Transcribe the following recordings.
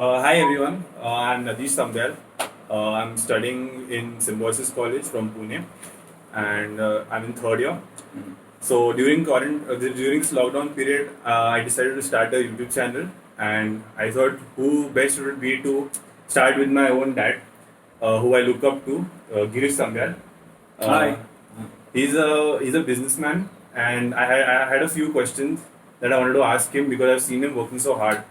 Hi everyone, I'm Nadish Sambyal. I'm studying in Symbiosis College from Pune, and I'm in third year. So during this lockdown period, I decided to start a YouTube channel, and I thought who best would be to start with my own dad, who I look up to, Girish Sambyal. Uh, Hi. he's a businessman, and I had a few questions that I wanted to ask him because I've seen him working so hard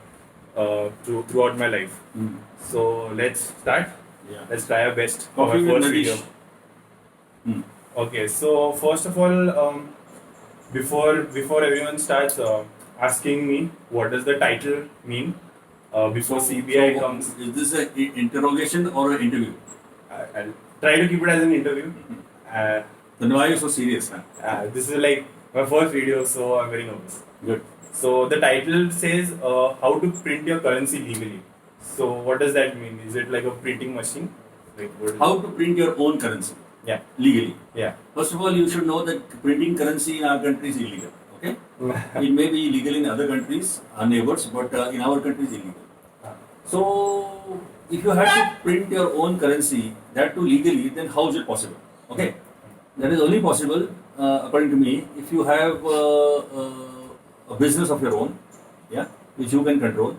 throughout my life. Mm. So let's start. Yeah. Let's try our best for Coffee my with first video. Nadish. Mm. Okay, so first of all, before everyone starts asking me what does the title mean, before CBI comes, Is this an interrogation or an interview? I'll try to keep it as an interview. Uh, Then why are you so serious, man? this is like my first video, so I'm very nervous. Good. So the title says how to print your currency legally. So what does that mean? Is it like a printing machine? Like what is How to print your own currency Yeah, legally. yeah. First of all, you should know that printing currency in our country is illegal. Okay? It may be legal in other countries, our neighbors, but in our country is illegal. So, if you have to print your own currency, that too legally, then how is it possible? Okay? That is only possible, according to me, if you have a business of your own, yeah, which you can control,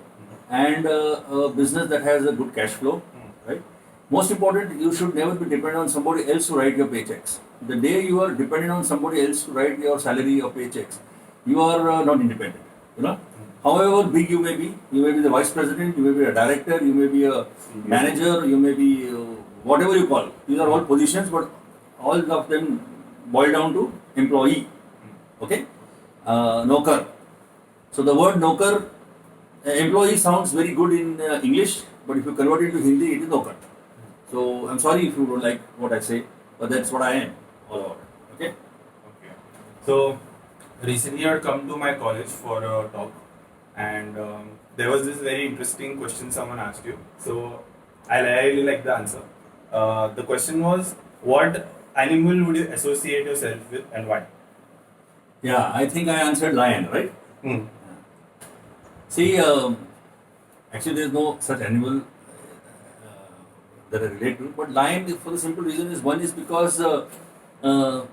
and a business that has a good cash flow, right? Most important, you should never be dependent on somebody else to write your paychecks. The day you are dependent on somebody else to write your salary or paychecks, you are not independent. You know, however big you may be the vice president, you may be a director, you may be a manager, you may be whatever you call. These are all positions, but all of them boil down to employee. Okay, nokar. So the word nokar, employee sounds very good in English, but if you convert it to Hindi, it is nokar. So I'm sorry if you don't like what I say, but that's what I am all about. Okay. Okay. So recently I had come to my college for a talk, and there was this very interesting question someone asked you. So I really like the answer. The question was, what animal would you associate yourself with and why? Yeah, I think I answered lion, right? Hmm. See, actually, there is no such animal that I relate to, but lion is for the simple reason is one is because uh, a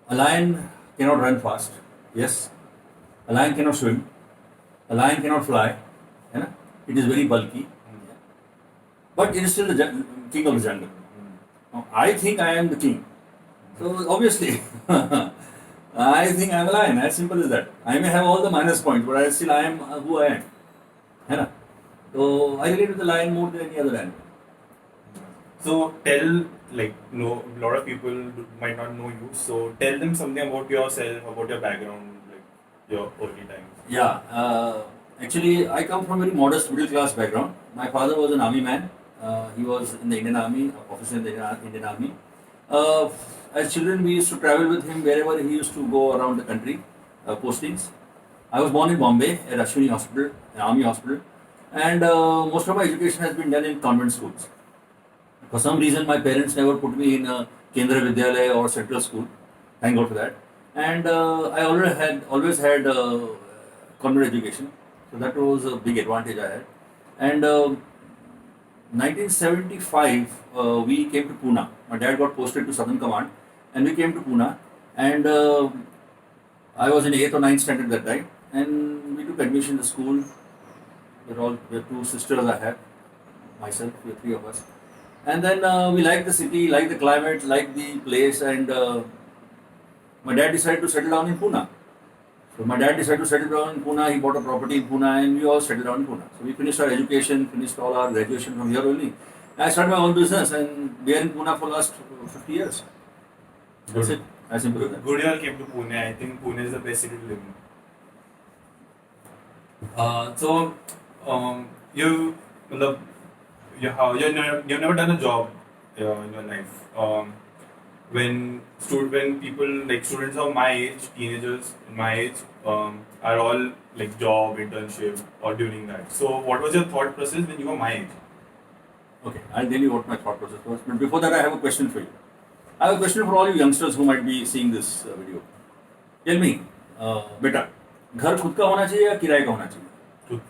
lion cannot run fast. Yes, a lion cannot swim. A lion cannot fly. You know? It is very bulky, but it is still the king of the jungle. Now, I think I am the king. So obviously, I think I am a lion. As simple as that. I may have all the minus points, but I am who I am. है ना? So I relate with the lion more than any other animal. So tell, like, no, a lot of people might not know you. So tell them something about yourself, about your background, like your early times. Yeah, actually, I come from a very modest middle class background. My father was an army man. He was in the Indian Army, officer in the Indian Army. Uh, as children, we used to travel with him wherever he used to go around the country, postings. I was born in Bombay at Ashwini Hospital, an army hospital, and most of my education has been done in convent schools. For some reason, my parents never put me in a Kendra Vidyalaya or central school. Thank God for that. And I always had convent education, so that was a big advantage I had. And 1975, we came to Pune. My dad got posted to Southern Command, and we came to Pune. And I was in 8th or 9th standard that time, and we took admission in the school. We're two sisters I have, myself, we're three of us. And then we liked the city, liked the climate, liked the place, and my dad decided to settle down in Pune. So my dad decided to settle down in Pune. He bought a property in Pune, and we all settled down in Pune. So we finished our education, finished all our graduation from here only. I started my own business, and we are in Pune for the last 50 years. That's it. As simple as that. Good year came to Pune. I think Pune is the best city to live in. So, you, matlab, you've never done a job in your life. When people like students of my age, teenagers in my age, are all like job, internship, or during that. So, what was your thought process when you were my age? Okay, I'll tell you what my thought process was. But before that, I have a question for you. I have a question for all you youngsters who might be seeing this video. Tell me, बेटा, घर खुद का होना चाहिए या किराए का होना चाहिए? Truth.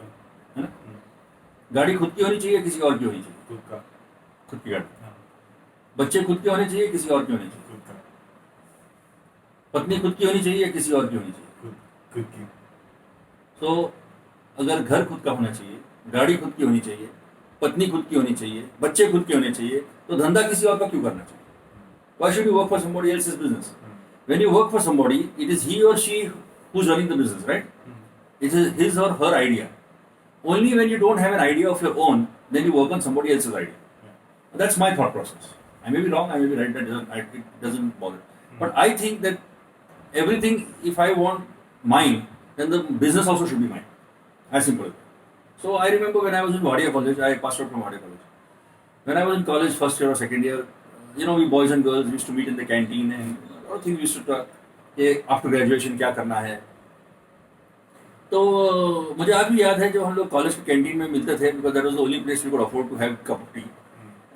है ना? गाड़ी खुद की होनी चाहिए, किसी और की होनी चाहिए? खुद का। खुद की गाड़ी। हाँ, बच्चे खुद के होने चाहिए, किसी और के होने चाहिए? खुद का। पत्नी खुद की होनी चाहिए, किसी और की होनी चाहिए? खुद खुद की। तो अगर घर खुद का होना चाहिए, गाड़ी खुद की होनी चाहिए, पत्नी खुद की होनी चाहिए, बच्चे खुद के होने चाहिए, तो धंधा किसी और का क्यों करना चाहिए? Why should you work for somebody else's business? When you work for somebody, it is he or she who's running the business, right? It is his or her idea. Only when you don't have an idea of your own, then you work on somebody else's idea. That's my thought process. I may be wrong, I may be right. It doesn't bother. But I think that everything, if I want mine, then the business also should be mine. As simple as that. So I remember when I was in Wadia College, I passed out from Wadia College. When I was in college, first year or second year, we boys and girls used to meet in the canteen and a lot of things we used to talk. After graduation क्या करना है? तो मुझे आज भी याद है जब हम लोग कॉलेज के कैंटीन में मिलते थे, because that was the only place we could afford to have a cup of tea.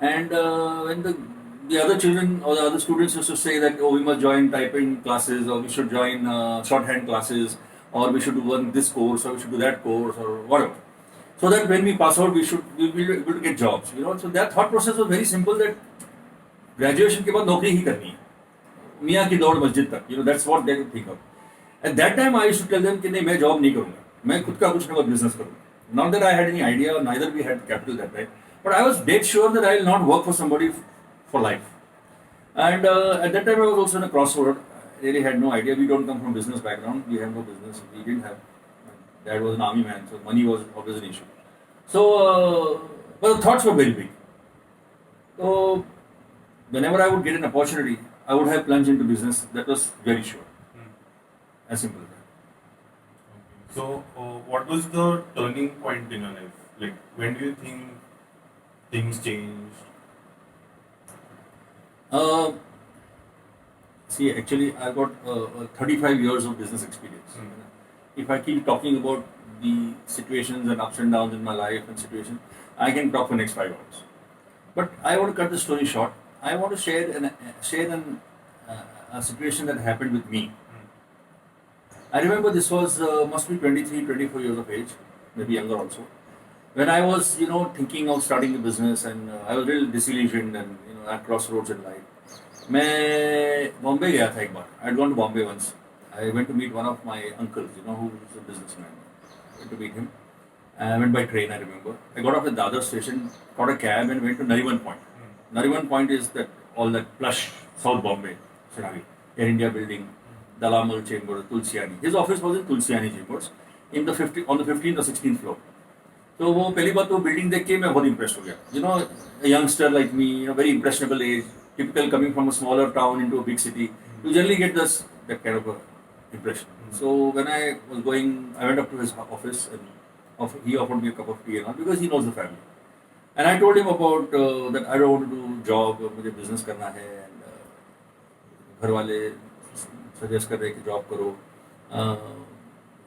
And when the other children or the other students used to say that, oh, we must join typing classes, or we should join shorthand classes, or we should do this course, or we should do that course, or whatever. So that when we pass out, we will be able to get jobs. So that thought process was very simple. That graduation के बाद नौकरी ही करनी है, मियाँ की दौड़ मस्जिद तक. That's what they think of. At that time, I used to tell them कि नहीं, मैं जॉब नहीं करूँगा, मैं खुद का कुछ ना कुछ बिजनेस करूँगा. Not that I had any idea, or neither we had capital that time. But I was dead sure that I will not work for somebody for life. And at that time, I was also in a crossroad. I really had no idea. We don't come from business background. We have no business. We didn't have. Dad was an army man, so money was always an issue. So, but the thoughts were very big. So, whenever I would get an opportunity, I would have plunged into business. That was very sure. As simple as that. Okay. So, what was the turning point in your life? Like, when do you think things changed? See, actually, I've got 35 years of business experience. If I keep talking about the situations and ups and downs in my life and situation, I can talk for next 5 hours. But I want to cut the story short. I want to share a situation that happened with me. I remember this was must be 23, 24 years of age, maybe younger also. When I was, thinking of starting a business, and I was really disillusioned and at crossroads in life. मैं बॉम्बे गया था एक बार. I had gone to Bombay once. I went to meet one of my uncles, who is a businessman. Went to meet him. I went by train, I remember. I got off at the other station, got a cab, and went to Nariman Point. Nariman Point is all that plush South Bombay, Sarahi, Air India building, Dalamal Chamber, Tulsiani. His office was in Tulsiani Chambers, on the 15th or 16th floor. तो वो पहली बात तो building देख के मैं बहुत impress हो गया. A youngster like me, very impressionable age, typical coming from a smaller town into a big city, you generally get that kind of a impression. So when I was going, I went up to his office and he offered me a cup of tea and all, because he knows the family. And I told him about that I don't want to do job, मुझे business करना है, and घर वाले suggest कर रहे कि job करो.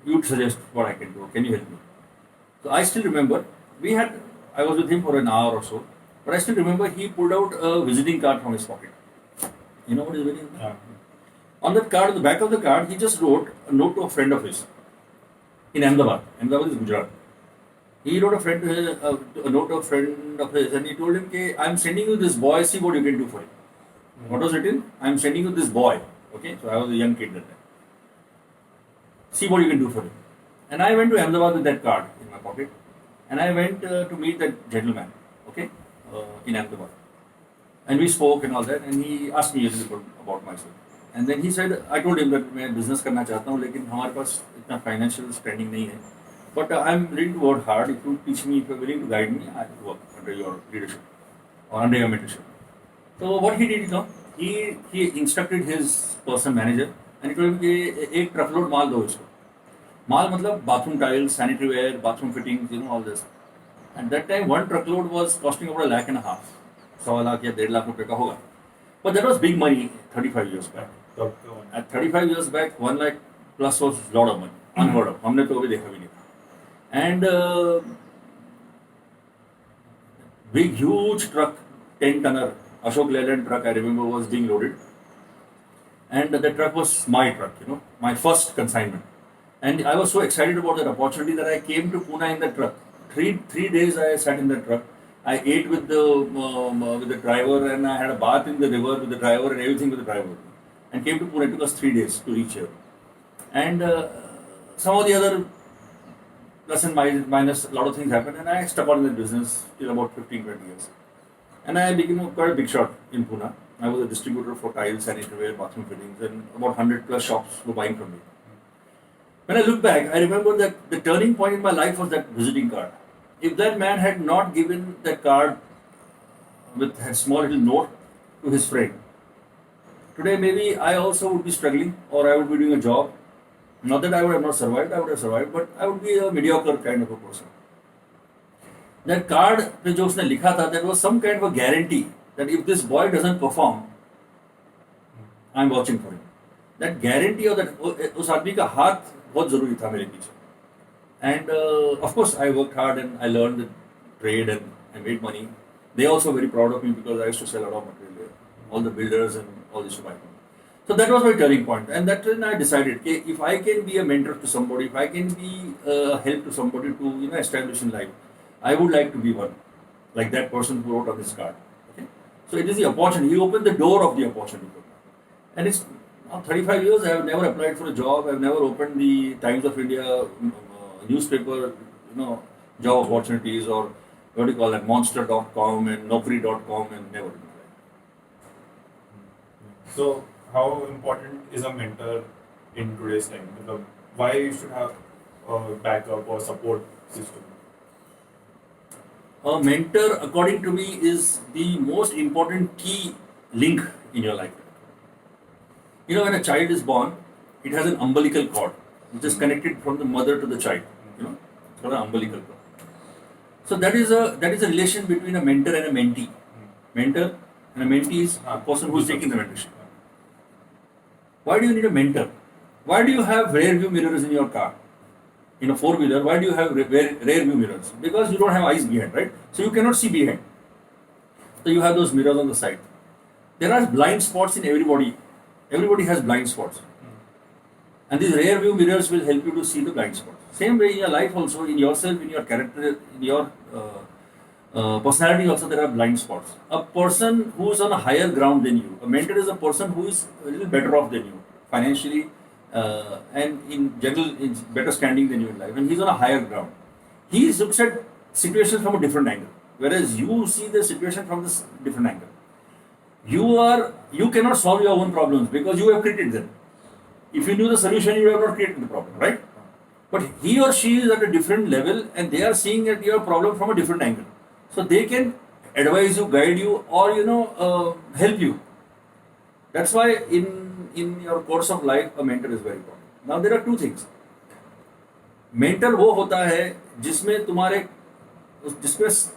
You suggest what I can do. Can you help me? So I still remember, I was with him for an hour or so, but I still remember he pulled out a visiting card from his pocket. You know what is visiting card? On that card, on the back of the card, he just wrote a note to a friend of his in Ahmedabad. Ahmedabad is Gujarat. He wrote a note to a friend of his, and he told him, okay, I'm sending you this boy, see what you can do for him. What was written? I'm sending you this boy. Okay, so I was a young kid that time. See what you can do for him. And I went to Ahmedabad with that card in my pocket, and I went to meet that gentleman, okay, in Ahmedabad. And we spoke and all that, and he asked me a little bit about myself. And then he said, I told him that मैं business करना चाहता हूँ, लेकिन हमारे पास इतना financial standing नहीं है. But I'm willing to work hard. If you teach me, if you're willing to guide me, I will work under your leadership or under your mentorship. So what he did, he instructed his person manager, and he told him कि एक truckload माल दो इसको. माल मतलब bathroom tiles, sanitary ware, bathroom fittings, all this. At that time, one truckload was costing about $1.5 lakh. 1.25 lakh या 1.5 lakh रुपए का होगा. But that was big money 35 years back. At 35 years back, 1 lakh plus was a lot of money. Unheard of. हमने तो कभी देखा भी नहीं था. And big, huge truck, 10-tonner, Ashok Leyland truck, I remember, was being loaded. And the truck was my truck, my first consignment. And I was so excited about that opportunity that I came to Pune in the truck three days I sat in the truck. I ate with the driver, and I had a bath in the river with the driver, and everything with the driver. And came to Pune. It took us 3 days to reach here. And some of the other plus and minus, a lot of things happened, and I stuck on in the business till about 15-20 years. And I became quite a big shot in Pune. I was a distributor for tiles, sanitaryware, bathroom fittings, and about 100 plus shops were buying from me. When I look back, I remember that the turning point in my life was that visiting card. If that man had not given that card with a small little note to his friend, today maybe I also would be struggling, or I would be doing a job. Not that I would have not survived, I would have survived, but I would be a mediocre kind of a person. That card पे जो उसने लिखा था, that was some kind of a guarantee that if this boy doesn't perform, I'm watching for him. That guarantee or that उस आदमी का हाथ बहुत जरूरी था मेरे पीछे. And of course, I worked hard and I learned the trade and I made money. They also very proud of me because I used to sell a lot of material there. All the builders and all this to buy from me. So that was my turning point. And that's when I decided, okay, if I can be a mentor to somebody, if I can be a help to somebody to establish in life, I would like to be one, like that person who wrote on this card. Okay? So it is the opportunity. He opened the door of the opportunity for me. And it's now 35 years. I have never applied for a job. I have never opened the Times of India newspaper, job opportunities, or what do you call that, monster.com and naukri.com, and never did that. So, how important is a mentor in today's time? Why you should have a backup or support system? A mentor, according to me, is the most important key link in your life. When a child is born, it has an umbilical cord, which is connected from the mother to the child. It's called an umbilical cord. So that is a relation between a mentor and a mentee. Mentor and a mentee is a person who is taking the mentorship. Why do you need a mentor? Why do you have rear view mirrors in your car? In a four-wheeler, why do you have rear view mirrors? Because you don't have eyes behind, right? So you cannot see behind. So you have those mirrors on the side. There are blind spots in everybody. Everybody has blind spots. And these rear view mirrors will help you to see the blind spots. Same way in your life also, in yourself, in your character, in your personality also, there are blind spots. A person who is on a higher ground than you, a mentor is a person who is a little better off than you, financially, and in general, in better standing than you in life. And he's on a higher ground. He looks at situations from a different angle, whereas you see the situation from this different angle. You cannot solve your own problems because you have created them. If you knew the solution, you have not created the problem, right? But he or she is at a different level and they are seeing at your problem from a different angle. So they can advise you, guide you, or help you. That's why in your course of life, a mentor is very important. Now there are two things. Mentor वो होता है जिसमें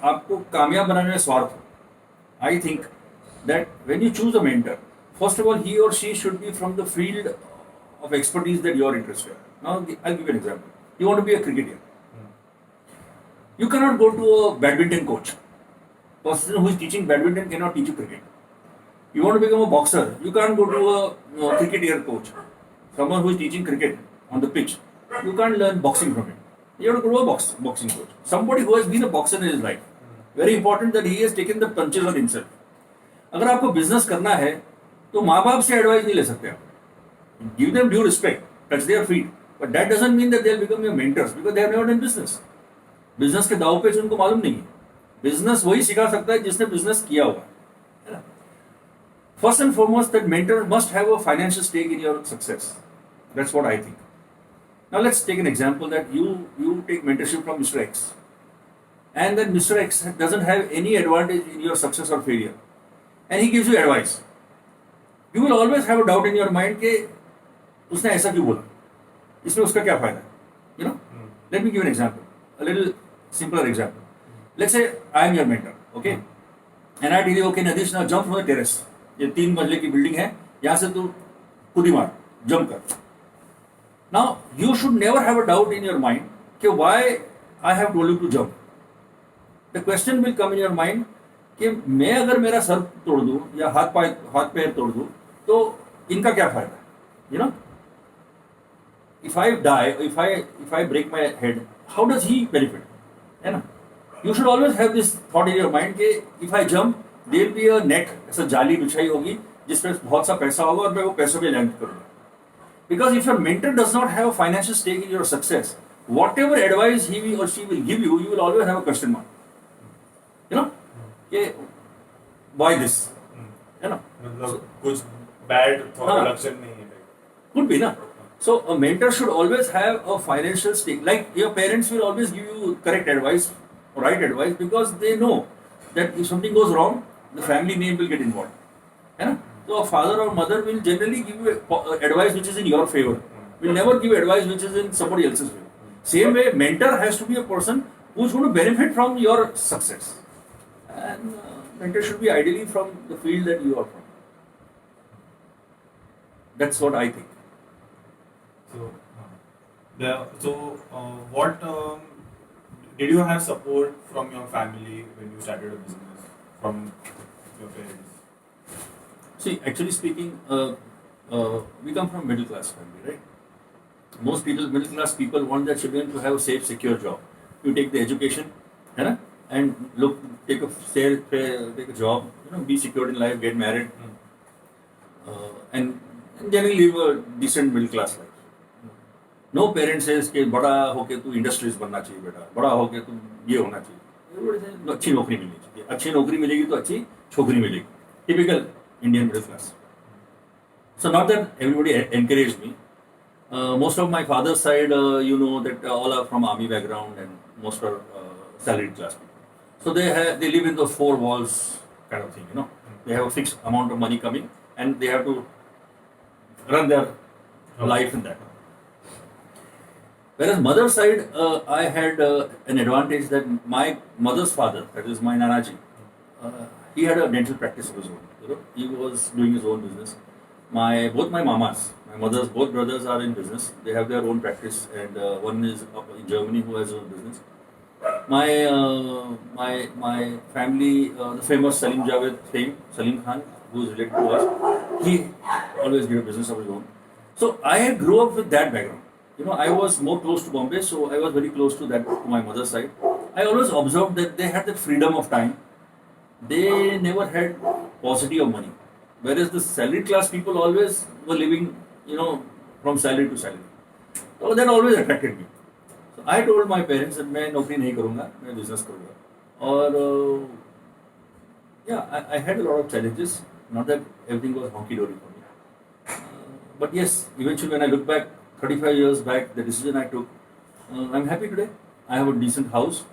आपको कामयाब बनाने में स्वार्थ हो. I think that when you choose a mentor, first of all, he or she should be from the field of expertise that you are interested in. Now, I'll give you an example. You want to be a cricketer. You cannot go to a badminton coach. Person who is teaching badminton cannot teach you cricket. You want to become a boxer. You can't go to a cricketer coach. Someone who is teaching cricket on the pitch. You can't learn boxing from him. You have to go to a boxing coach. Somebody who has been a boxer in his life. Very important that he has taken the punches on himself. अगर आपको business करना है तो माँ बाप से advice नहीं ले सकते आप. Give them due respect, touch their feet, but that doesn't mean that they'll become your mentors because they have never done business. Business के दाव पे उनको मालूम नहीं है. बिजनेस वही सिखा सकता है जिसने बिजनेस किया हुआ है. First and foremost, that mentor must have a financial stake in your success. That's what I think. Now let's take an example that you take mentorship from Mr. X, and that Mr. X doesn't have any advantage in your success or failure, and he gives you advice. You will always have a doubt in your mind कि उसने ऐसा क्यों बोला, इसमें उसका क्या फायदा है. Let me give an example, a little simpler example. Let's say I am your mentor, okay, and I tell you, okay, Nadish, now jump from the terrace. ये 3 मंजिले की बिल्डिंग है, यहाँ से तू कूदी मार, jump कर. Now you should never have a doubt in your mind कि why I have told you to jump. The question will come in your mind कि मैं अगर मेरा सर तोड़ दूं या हाथ पैर तोड़ दूं तो इनका क्या फायदा. If I die, if I break my head, how does he benefit? है ना. You should always have this thought in your mind कि if I jump, there will be a net, ऐसा जाली बिछाई होगी जिसमें बहुत सा पैसा होगा और मैं वो पैसों पे लैंड करूँगा. Because if your mentor does not have a financial stake in your success, whatever advice he or she will give you will always have a question mark. You know, कि why this? You know, मतलब कुछ bad thought हाँ. लक्षण नहीं है. Could be, na? So a mentor should always have a financial stake. Like your parents will always give you correct advice, right advice, because they know that if something goes wrong, the family name will get involved. है ना? So a father or mother will generally give you advice which is in your favor. Will never give advice which is in somebody else's favor. Same way, mentor has to be a person who is going to benefit from your success. And mentor should be ideally from the field that you are from. That's what I think. So, what did you have support from your family when you started a business from your parents? See, actually speaking, we come from middle class family, right? Most people, middle class people want their children to have a safe, secure job. You take the education, है ना? And look, take a job, be secured in life, get married, and generally live a decent middle class life. No parent says कि बड़ा होके तू industries बनना चाहिए बेटा, बड़ा होके तू ये होना चाहिए. Everybody says अच्छी नौकरी मिलनी चाहिए, अच्छी नौकरी मिलेगी तो अच्छी छोकरी मिलेगी. Typical Indian middle class. So not that everybody encouraged me. Most of my father's side, that all are from army background and most are salaried class people. So they live in those four walls kind of thing. They have a fixed amount of money coming and they have to run their life in that. Whereas mother's side, I had an advantage that my mother's father, that is my Nanaji, he had a dental practice of his own. He was doing his own business. Both my mamas, my mother's both brothers are in business. They have their own practice, and one is up in Germany who has his own business. My family, the famous Salim Javed fame, Salim Khan, who is related to us, he always did a business of his own. So I grew up with that background. I was more close to Bombay, so I was very close to my mother's side. I always observed that they had that freedom of time. They never had paucity of money. Whereas the salaried class people always were living, from salary to salary. So that always attracted me. So I told my parents that मैं नौकरी नहीं करूँगा, मैं business करूँगा. और I had a lot of challenges. Not that everything was honky dory for me. But yes, eventually when I look back, 35 years back, the decision I took, I'm happy today. I have a decent house,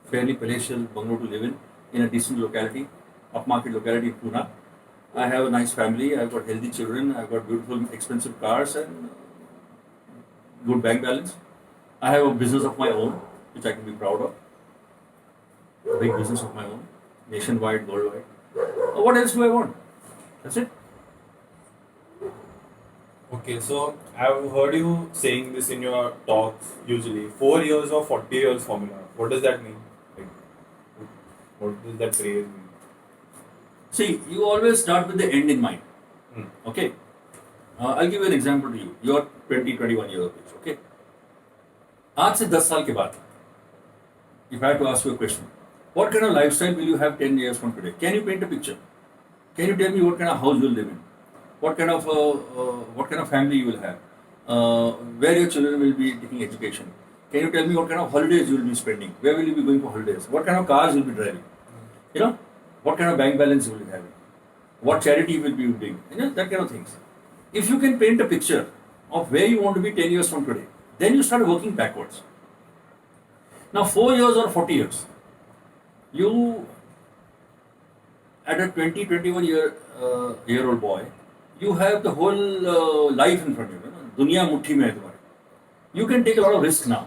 fairly palatial bungalow to live in a decent locality, upmarket locality in Pune. I have a nice family, I've got healthy children, I've got beautiful, expensive cars and good bank balance. I have a business of my own, which I can be proud of. A big business of my own, nationwide, worldwide. What else do I want? That's it. Okay, so I've heard you saying this in your talks usually. 4 years or 40 years formula. What does that mean? Like, what does that phrase mean? See, you always start with the end in mind. Okay? I'll give you an example to you. You're 20, 21 years of age. Okay? आज से 10 साल के बाद, if I have to ask you a question, what kind of lifestyle will you have 10 years from today? Can you paint a picture? Can you tell me what kind of house you'll live in? What kind of family you will have? Where your children will be taking education? Can you tell me what kind of holidays you will be spending? Where will you be going for holidays? What kind of cars you will be driving? What kind of bank balance you will be having? What charity you will be doing? That kind of things. If you can paint a picture of where you want to be 10 years from today, then you start working backwards. Now 4 years or 40 years, you at a 20, 21 year old boy, you have the whole life in front of you. Dunya muthi mein hai tumhare. You can take a lot of risk now.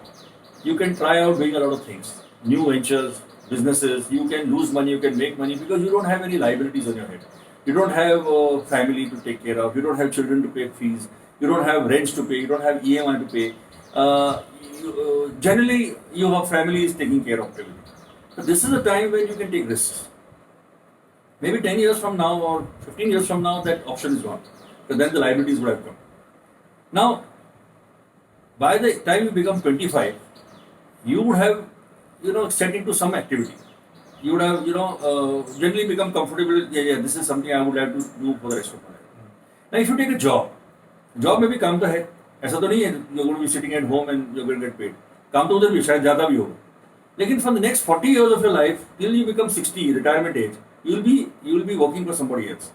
You can try out doing a lot of things. New ventures, businesses, you can lose money, you can make money because you don't have any liabilities on your head. You don't have a family to take care of. You don't have children to pay fees. You don't have rents to pay. You don't have EMI to pay. Generally, your family is taking care of everything. So this is a time when you can take risks. Maybe 10 years from now or 15 years from now, that option is gone. So then the liabilities would have come. Now, by the time you become 25, you would have set into some activity. You would have generally become comfortable. Yeah, this is something I would like to do for the rest of my life. Now, if you take a job में भी काम तो है, ऐसा तो नहीं है you're going to be sitting at home and you're going to get paid. काम तो उधर भी शायद ज़्यादा भी होगा. लेकिन for the next 40 years of your life, till you become 60, retirement age, you will be working for somebody else.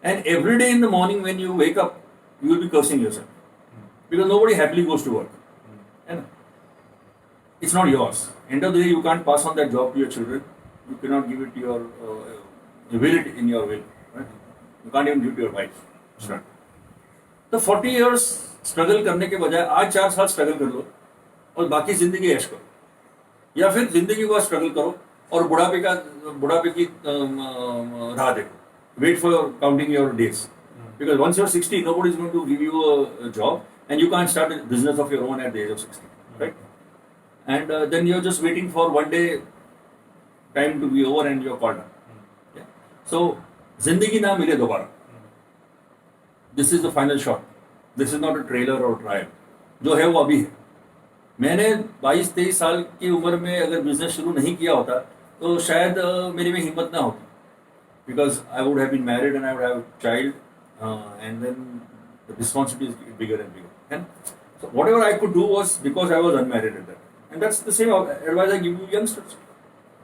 And every day in the morning when you wake up, you will be cursing yourself. Because nobody happily goes to work. And it's not yours. End of the day, you can't pass on that job to your children. You cannot give it to your, will it in your will. Right? You can't even give it to your wife. Right. तो 40 years struggle करने के बजाय आज 4 साल struggle कर लो और बाकी जिंदगी ऐश करो, या फिर जिंदगी को स्ट्रगल करो और बुढ़ापे की राह देखो. Wait for counting your days. Because once you're 60, nobody is going to give you a job and you can't start a business of your own at the age of 60. Right? And then you're just waiting for one day time to be over and you're called up. Yeah. So, zindagi na mile dobara. This is the final shot. This is not a trailer or trial. जो है वो अभी है. मैंने 22-23 साल की उम्र में अगर बिजनेस शुरू नहीं किया होता तो शायद मेरे में हिम्मत ना होती. Because I would have been married and I would have a child, and then the responsibility is bigger and bigger. And so whatever I could do was because I was unmarried at that time. And that's the same advice I give you youngsters.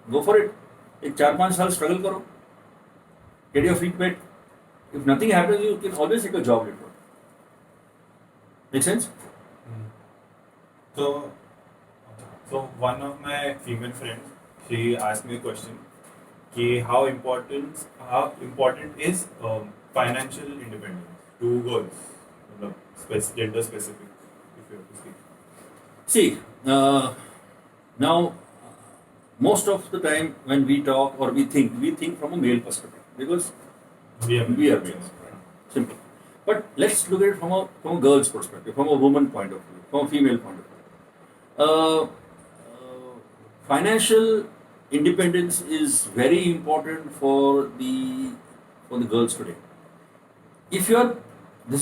Go for it. एक 4-5 साल struggle करो. Get your feet wet. If nothing happens, you can always take a job later. Make sense? So one of my female friends, she asked me a question. How important is financial independence to girls, gender specific, if you have to speak. See, now most of the time when we talk or we think from a male perspective because we are males. Simple. But let's look at it from a girl's perspective, from a woman point of view, from a female point of view. Financial independence is very important for the girls today. This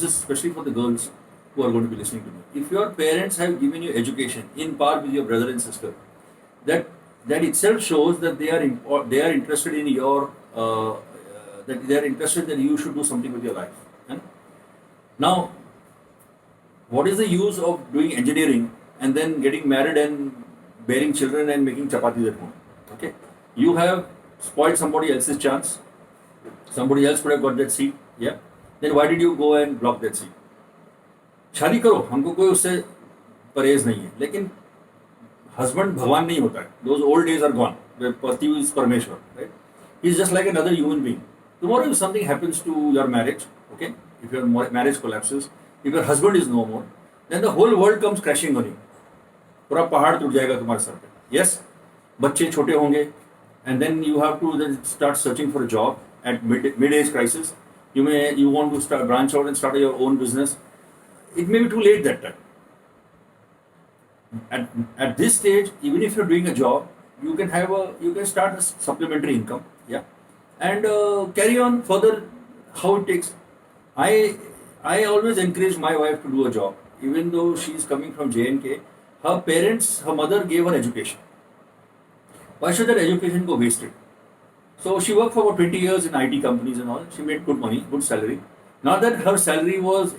is especially for the girls who are going to be listening to me. If your parents have given you education in par with your brother and sister, that itself shows that they are interested in your that they are interested that you should do something with your life. And now, what is the use of doing engineering and then getting married and bearing children and making chapatis at home? Okay, you have spoiled somebody else's chance. Somebody else could have got that seat. Yeah. Then why did you go and block that seat? शादी करो, हमको कोई उससे परहेज नहीं है, लेकिन husband भगवान नहीं होता है. Those old days are gone. Where Pati is Parmeshwar, right? He is just like another human being. Tomorrow, if something happens to your marriage, okay, if your marriage collapses, if your husband is no more, then the whole world comes crashing on you. पूरा पहाड़ टूट जाएगा तुम्हारे sir पे. Yes, बच्चे छोटे होंगे, and then you have to then start searching for a job at mid-age crisis. You want to branch out and start your own business. It may be too late that time. At this stage, even if you're doing a job, you can start a supplementary income, yeah, and carry on further how it takes. I always encourage my wife to do a job, even though she is coming from J&K. Her mother gave her education. Why should that education go wasted? So she worked for about 20 years in IT companies and all. She made good money, good salary. Not that her salary was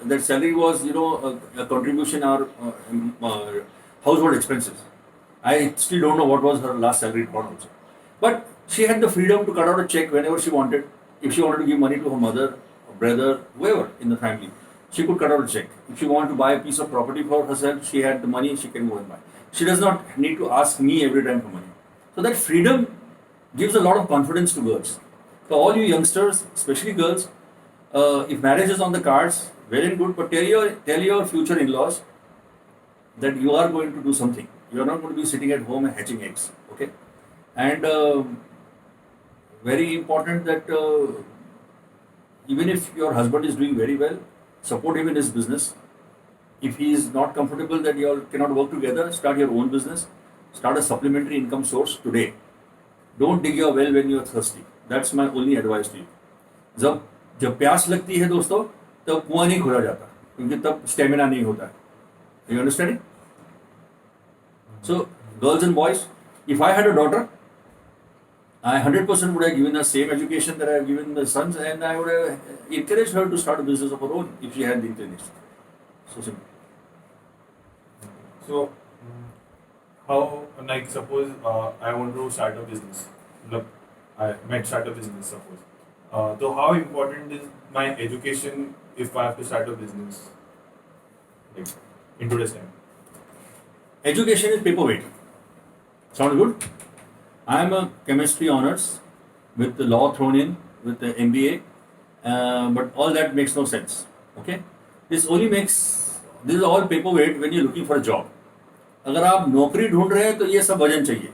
that salary was a contribution or household expenses. I still don't know what was her last salary drawn also. But she had the freedom to cut out a check whenever she wanted. If she wanted to give money to her mother, brother, whoever in the family, she could cut out a check. If she wanted to buy a piece of property for herself, she had the money, she can go and buy. She does not need to ask me every time for money. So that freedom gives a lot of confidence to girls. For all you youngsters, especially girls, if marriage is on the cards, well and good, but tell your future in-laws that you are going to do something. You are not going to be sitting at home and hatching eggs. Okay? And very important that even if your husband is doing very well, support him in his business. If he is not comfortable that you all cannot work together, start your own business. Start a supplementary income source today. Don't dig your well when you are thirsty. That's my only advice to you. जब प्यास लगती है दोस्तों, तब कुआं नहीं खोदा जाता, क्योंकि तब स्टेमिना नहीं होता है. You understand? So, girls and boys, if I had a daughter, I 100% would have given her same education that I have given the sons, and I would have encouraged her to start a business of her own if she had the inclination. So simple. So, how, like, suppose I want to start a business. Look, I might start a business, suppose. So, how important is my education if I have to start a business? Like, in today's time. Education is paperweight. Sound good? I am a chemistry honors with the law thrown in with the MBA, but all that makes no sense. Okay? This is all paperweight when you're looking for a job. अगर आप नौकरी ढूंढ रहे हैं तो ये सब वजन चाहिए,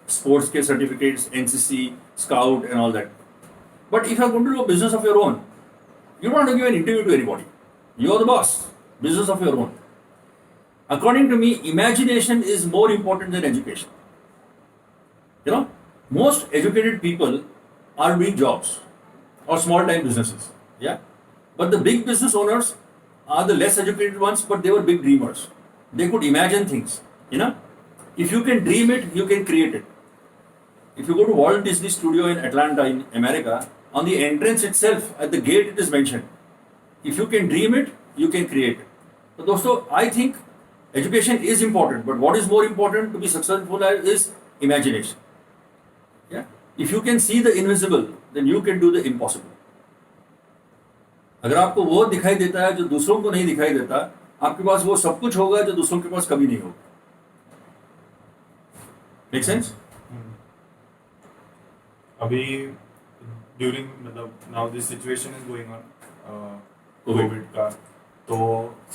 स्पोर्ट्स के certificates, NCC, scout and all that. But if you are going to do a business of your own, you don't have to give an interview to anybody. You're the boss. Business of your own. According to me, imagination is more important than education. You know, most educated people are doing jobs or small-time businesses. Yeah, but the big business owners are the less educated ones, but they were big dreamers. They could imagine things. You know, if you can dream it, you can create it. If you go to Walt Disney Studio in Atlanta, in America, on the entrance itself, at the gate, it is mentioned. If you can dream it, you can create it. So, dosto, I think education is important, but what is more important to be successful is imagination. Yeah. If you can see the invisible, then you can do the impossible. अगर आपको वो दिखाई देता है जो दूसरों को नहीं दिखाई देता, आपके पास वो सब कुछ होगा जो दूसरों के पास कभी नहीं होगा. Make sense? अभी during मतलब now this situation is going on COVID का, तो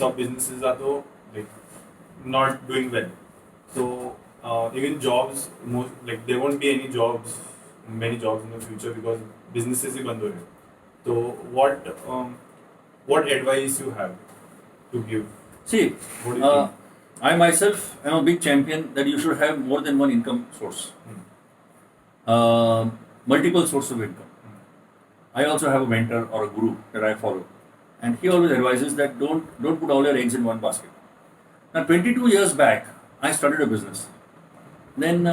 सब businesses are तो like not doing well. So even jobs, like there won't be any jobs, many jobs in the future because businesses ही बंद हो रहे हैं. So what advice you have to give? See, What do you think? I myself am a big champion that you should have more than one income source. Multiple sources of income. I also have a mentor or a guru that I follow, and he always advises that don't put all your eggs in one basket. Now, 22 years back, I started a business. Then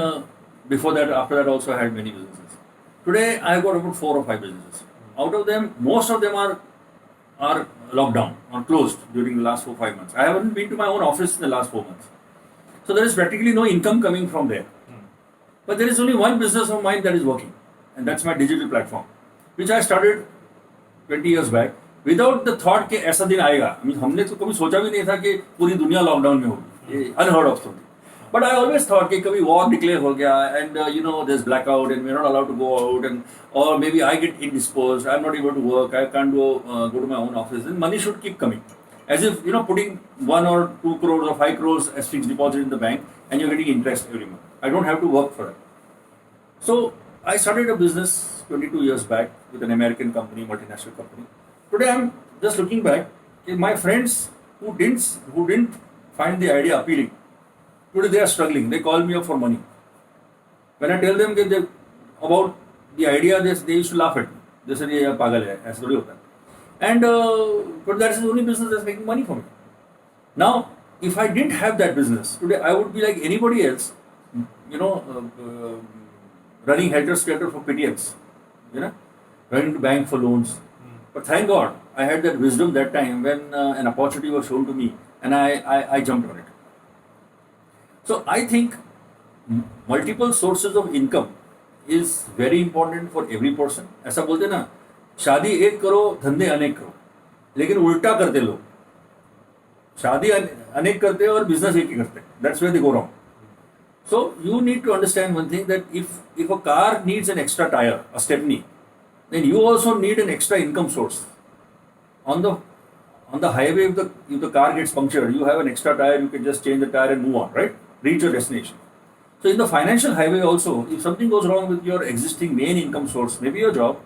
before that, after that, also I had many businesses. Today, I have got about 4 or 5 businesses. Out of them, most of them are locked down or closed during the last 4-5 months. I haven't been to my own office in the last 4 months. So there is practically no income coming from there. But there is only one business of mine that is working, and that's my digital platform, which I started 20 years back without the thought कि ऐसा दिन आएगा. I mean, हमने तो कभी सोचा भी नहीं था कि पूरी दुनिया लॉकडाउन में होगी. ये unheard of something. But I always thought कि कभी war declare हो गया and you know there's blackout and we're not allowed to go out, and or maybe I get indisposed, I'm not able to work, I can't go to my own office, and money should keep coming. As if, you know, putting 1 or 2 crores or 5 crores as fixed deposit in the bank and you're getting interest every month. I don't have to work for it. So I started a business 22 years back with an American company, multinational company. Today I'm just looking back, my friends who didn't find the idea appealing, today they are struggling. They call me up for money. When I tell them about the idea, they used to laugh at me. They said, "ये पागल है, ऐसा थोड़ी होता है." And but that is the only business that's making money for me. Now, if I didn't have that business today, I would be like anybody else, you know, running helter-skelter for PTMs, you know, running to bank for loans. But thank God, I had that wisdom that time when an opportunity was shown to me, and I jumped on it. So I think multiple sources of income is very important for every person. ऐसा बोलते ना, शादी एक करो, धंधे अनेक करो, लेकिन उल्टा करते लोग. शादी अनेक करते और बिजनेस एक ही करते. That's where they go wrong. So you need to understand one thing, that if a car needs an extra tire, a stepney, then you also need an extra income source. On the highway, if the car gets punctured, you have an extra tire, you can just change the tire and move on, right? Reach your destination. So in the financial highway also, if something goes wrong with your existing main income source, maybe your job,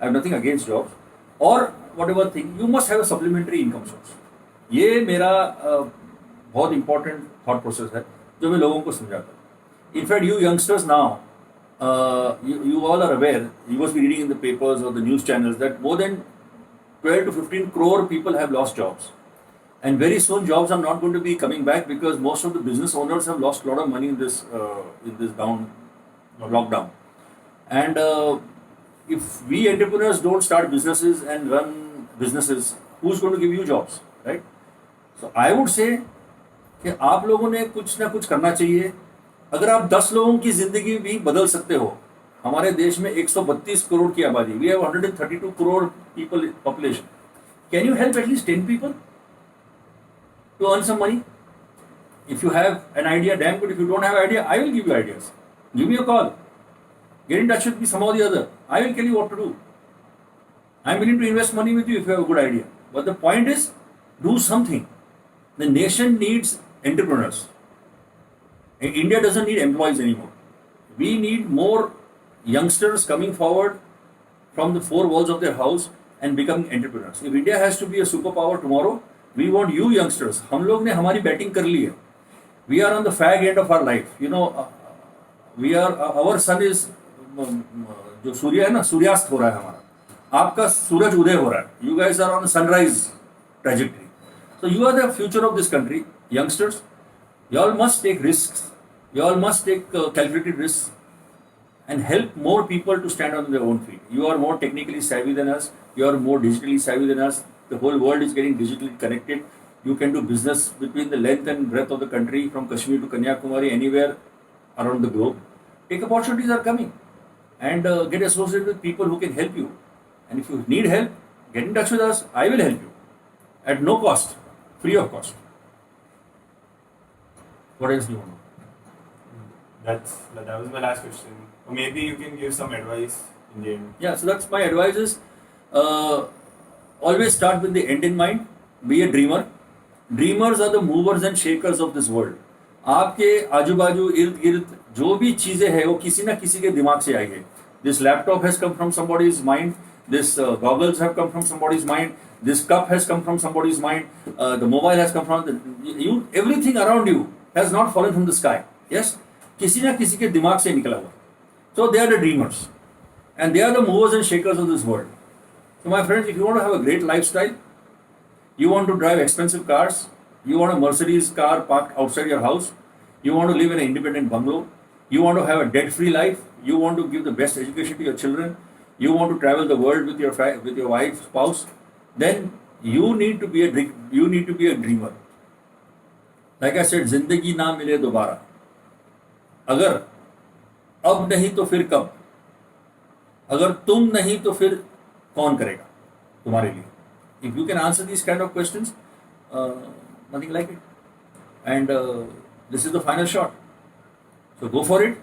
I have nothing against jobs, or whatever thing, you must have a supplementary income source. ये मेरा बहुत important thought process है जो मैं लोगों को समझाता हूँ. In fact, you youngsters now, you all are aware, you must be reading in the papers or the news channels that more than 12 to 15 crore people have lost jobs. and very soon jobs are not going to be coming back because most of the business owners have lost a lot of money in this lockdown. And if we entrepreneurs don't start businesses and run businesses, who's going to give you jobs, right? So I would say कि आप लोगों ने कुछ ना कुछ करना चाहिए. अगर आप 10 लोगों की जिंदगी भी बदल सकते हो. हमारे देश में 132 करोड़ की आबादी, we have 132 crore people population. Can you help at least 10 people to earn some money? If you have an idea, damn good. If you don't have idea, I will give you ideas. Give me a call. Get in touch with me somehow or the other. I will tell you what to do. I'm willing to invest money with you if you have a good idea. But the point is, do something. The nation needs entrepreneurs. India doesn't need employees anymore. We need more youngsters coming forward from the four walls of their house and becoming entrepreneurs. If India has to be a superpower tomorrow, we want you youngsters. हम लोग ने हमारी batting कर ली है. We are on the fag end of our life. You know, our sun is जो सूर्य है ना, सूर्यास्त हो रहा है हमारा. आपका सूरज उदय हो रहा है. You guys are on a sunrise trajectory. So you are the future of this country, youngsters. You all must take risks. You all must take calculated risks and help more people to stand on their own feet. You are more technically savvy than us. You are more digitally savvy than us. The whole world is getting digitally connected. You can do business between the length and breadth of the country, from Kashmir to Kanyakumari, anywhere around the globe. Take opportunities are coming, and get associated with people who can help you. And if you need help, get in touch with us. I will help you at no cost, free of cost. What else do you want to know? That was my last question. Or maybe you can give some advice in the end. Yeah, so that's my advice is always start with the end in mind. Be a dreamer. Dreamers are the movers and shakers of this world. आपके आजू बाजू इर्द गिर्द जो भी चीजें हैं वो किसी ना किसी के दिमाग से आई है. This laptop has come from somebody's mind. This goggles have come from somebody's mind. This cup has come from somebody's mind. The mobile has come from everything around you has not fallen from the sky. Yes, किसी ना किसी के दिमाग से निकला हुआ. So they are the dreamers, and they are the movers and shakers of this world. So my friends, if you want to have a great lifestyle, you want to drive expensive cars, you want a Mercedes car parked outside your house, you want to live in an independent bungalow, you want to have a debt-free life, you want to give the best education to your children, you want to travel the world with your wife, spouse, then you need to be a dreamer. Like I said, जिंदगी ना मिले दोबारा. अगर अब नहीं तो फिर कब? अगर तुम नहीं तो फिर कौन करेगा तुम्हारे लिए? If you can answer these kind of questions, nothing like it. And this is the final shot. So go for it,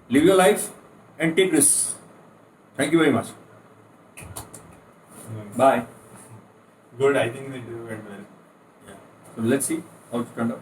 live your life, and take risks. Thank you very much. Bye. Good, I think the interview went well. Yeah. So let's see how it turned out.